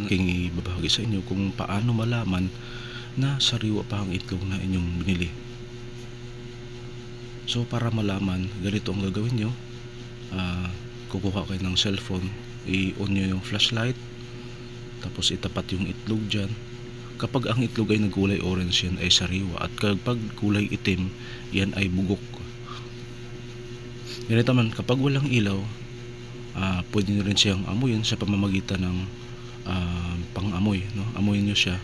aking ibabahagi sa inyo kung paano malaman na sariwa pa ang itlog na inyong binili. So para malaman, ganito ang gagawin nyo. Kukuha kayo ng cellphone, i-on nyo yung flashlight, tapos itapat yung itlog dyan. Kapag ang itlog ay nagkulay orange, yan ay sariwa, at kapag kulay itim, yan ay bugok. Ganito man, kapag walang ilaw, pwede nyo rin siyang amuyin sa pamamagitan ng pang-amoy, no? Amuyin nyo siya,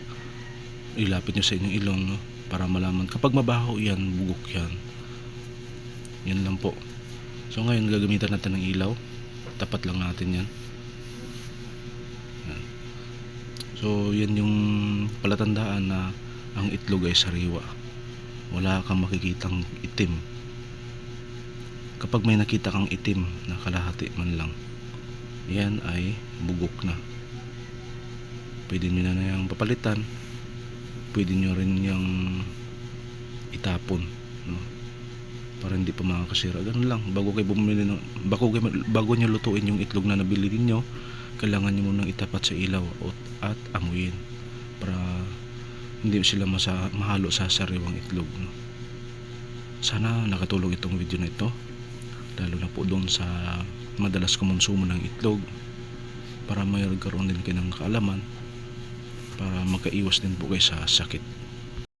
ilapit nyo sa inyong ilong, no? Para malaman. Kapag mabaho yan, bugok yan. Yan lang po. So ngayon gagamitan natin ng ilaw, tapat lang natin yan. So yan yung palatandaan na ang itlog ay sariwa, wala kang makikitang itim. Kapag may nakita kang itim na kalahati man lang, yan ay bugok na. Pwede nyo na yung papalitan, pwede nyo rin yung itapon, no? Para hindi pa makakasira. Ganun lang, bago kayo bumili bago nyo lutuin yung itlog na nabili niyo, kailangan nyo munang itapat sa ilaw at amuyin para hindi sila mahalo sa sariwang itlog, no? Sana nakatulong itong video na ito, lalo na po doon sa madalas kumonsumo ng itlog, para mayroon din kayo ng kaalaman para magkaiwas din po kayo sa sakit.